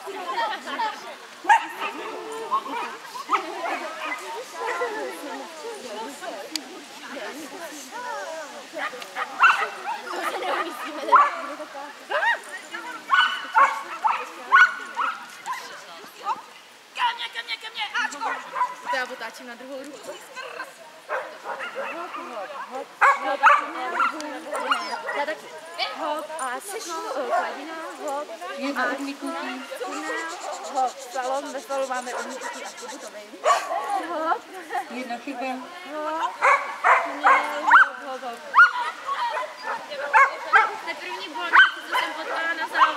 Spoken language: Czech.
Ke mně, Ačko! To já otáčím na druhou ruku. Já taky. Hop a sešu, kladina, hop a tunel, hop, slalom, ve slalomu máme odmítnutí a chybu, to vím. Hop, Jedna chyba. hop, tunel, hop, hop, hop. To je první bol, co jsem potkala na závodě.